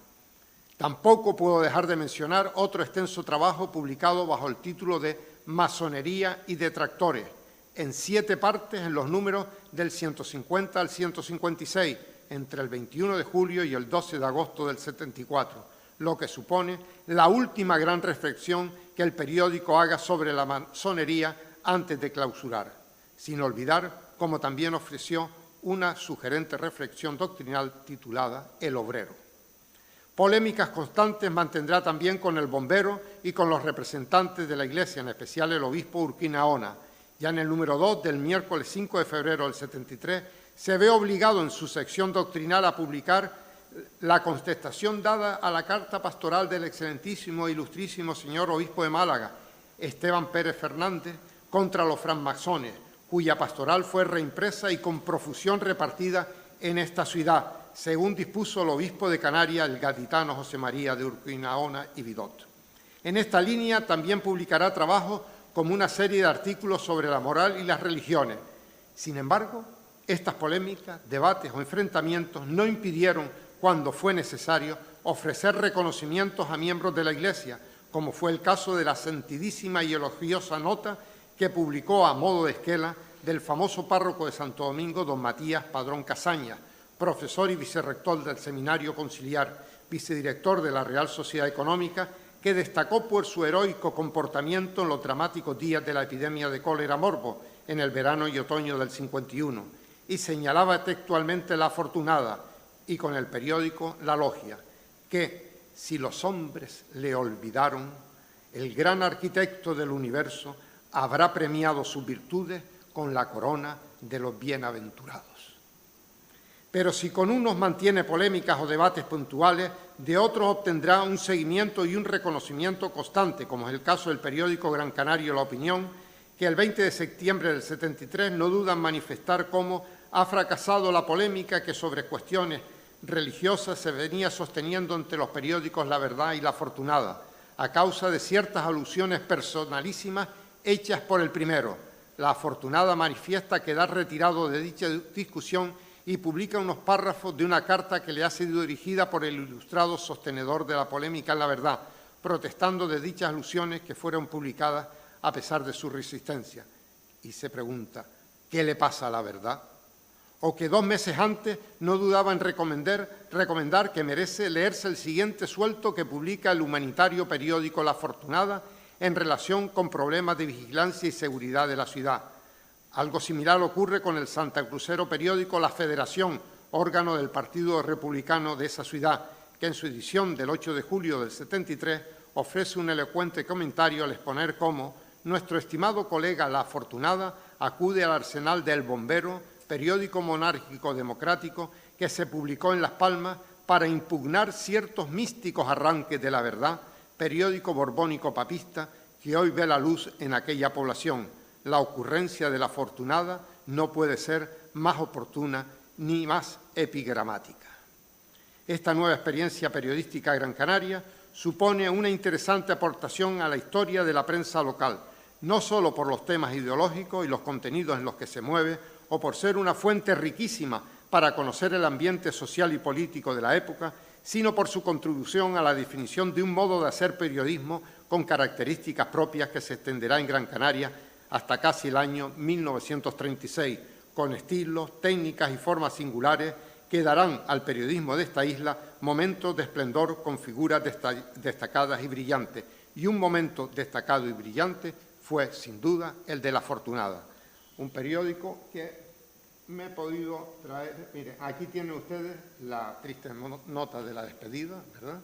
Tampoco puedo dejar de mencionar otro extenso trabajo publicado bajo el título de Masonería y detractores, en 7 partes en los números del 150 al 156, entre el 21 de julio y el 12 de agosto del 74, lo que supone la última gran reflexión que el periódico haga sobre la masonería antes de clausurar, sin olvidar, como también ofreció, una sugerente reflexión doctrinal titulada El obrero. Polémicas constantes mantendrá también con el bombero y con los representantes de la Iglesia, en especial el obispo Urquinaona. Ya en el número 2 del miércoles 5 de febrero del 73, se ve obligado en su sección doctrinal a publicar la contestación dada a la carta pastoral del excelentísimo e ilustrísimo señor obispo de Málaga, Esteban Pérez Fernández, contra los francmasones, cuya pastoral fue reimpresa y con profusión repartida en esta ciudad, según dispuso el obispo de Canarias, el gaditano José María de Urquinaona y Vidot. En esta línea también publicará trabajos como una serie de artículos sobre la moral y las religiones. Sin embargo, estas polémicas, debates o enfrentamientos no impidieron, cuando fue necesario, ofrecer reconocimientos a miembros de la Iglesia, como fue el caso de la sentidísima y elogiosa nota que publicó a modo de esquela del famoso párroco de Santo Domingo, don Matías Padrón Casaña, profesor y vicerrector del Seminario Conciliar, vicedirector de la Real Sociedad Económica, que destacó por su heroico comportamiento en los dramáticos días de la epidemia de cólera morbo en el verano y otoño del 51, y señalaba textualmente La Afortunada y con el periódico La Logia, que, si los hombres le olvidaron, el gran arquitecto del universo habrá premiado sus virtudes con la corona de los bienaventurados. pero si con unos mantiene polémicas o debates puntuales, de otros obtendrá un seguimiento y un reconocimiento constante, como es el caso del periódico Gran Canario La Opinión, que el 20 de septiembre del 73 no duda en manifestar cómo ha fracasado la polémica que sobre cuestiones religiosas se venía sosteniendo entre los periódicos La Verdad y La Afortunada, a causa de ciertas alusiones personalísimas hechas por el primero. La Afortunada manifiesta quedar retirado de dicha discusión y publica unos párrafos de una carta que le ha sido dirigida por el ilustrado sostenedor de la polémica en La Verdad, protestando de dichas alusiones que fueron publicadas a pesar de su resistencia. Y se pregunta, ¿qué le pasa a La Verdad? O que 2 meses antes no dudaba en recomendar que merece leerse el siguiente suelto que publica el humanitario periódico La Afortunada en relación con problemas de vigilancia y seguridad de la ciudad. Algo similar ocurre con el santacrucero periódico La Federación, órgano del Partido Republicano de esa ciudad, que en su edición del 8 de julio del 73 ofrece un elocuente comentario al exponer cómo nuestro estimado colega La Afortunada acude al arsenal del Bombero, periódico monárquico democrático que se publicó en Las Palmas para impugnar ciertos místicos arranques de La Verdad, periódico borbónico papista que hoy ve la luz en aquella población. La ocurrencia de La Afortunada no puede ser más oportuna ni más epigramática. Esta nueva experiencia periodística Gran Canaria supone una interesante aportación a la historia de la prensa local, no solo por los temas ideológicos y los contenidos en los que se mueve, o por ser una fuente riquísima para conocer el ambiente social y político de la época, sino por su contribución a la definición de un modo de hacer periodismo con características propias que se extenderá en Gran Canaria hasta casi el año 1936, con estilos, técnicas y formas singulares que darán al periodismo de esta isla momentos de esplendor con figuras destacadas y brillantes. Y un momento destacado y brillante fue, sin duda, el de La Afortunada, un periódico que me he podido traer. Miren, aquí tienen ustedes la triste nota de la despedida, ¿verdad?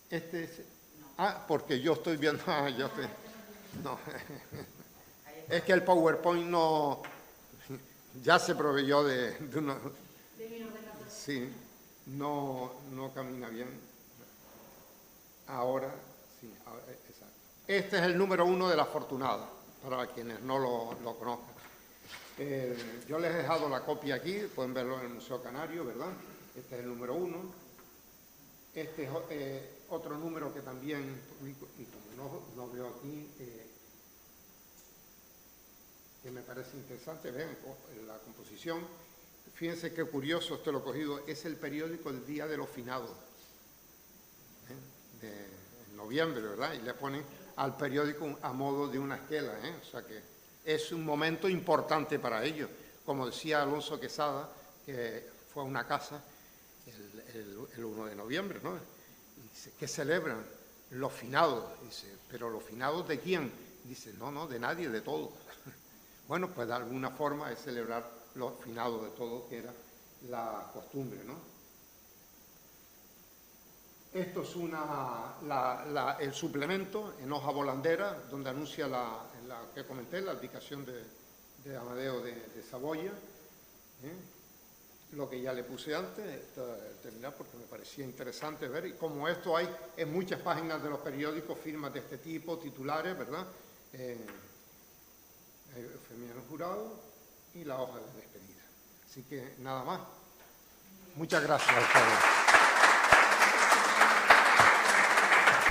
Este es... Ah, porque yo estoy viendo... Ah, yo estoy... No, es que el PowerPoint no... Ya se proveyó de uno... Sí, no camina bien. Ahora, sí, exacto. Este es el número 1 de La Afortunada, para quienes no lo conozcan. Yo les he dejado la copia aquí, pueden verlo en el Museo Canario, ¿verdad? Este es el número 1. Este es otro número que también publico, y como no veo aquí, que me parece interesante, vean la composición. Fíjense qué curioso, esto lo he cogido, es el periódico El Día de los Finados, de noviembre, ¿verdad? Y le ponen al periódico a modo de una esquela, o sea que es un momento importante para ellos. Como decía Alonso Quesada, que fue a una casa el 1 de noviembre, ¿no? Y dice, ¿qué celebran? Los finados. Dice, ¿pero los finados de quién? Dice, no, de nadie, de todos. Bueno, pues de alguna forma es celebrar los finados de todos, que era la costumbre, ¿no? Esto es el suplemento en hoja volandera, donde anuncia la que comenté, la abdicación de Amadeo de Saboya. Lo que ya le puse antes, terminar porque me parecía interesante ver, y como esto hay en muchas páginas de los periódicos, firmas de este tipo, titulares, ¿verdad? Eufemiano Jurado y la hoja de despedida. Así que nada más. Muchas gracias a ustedes.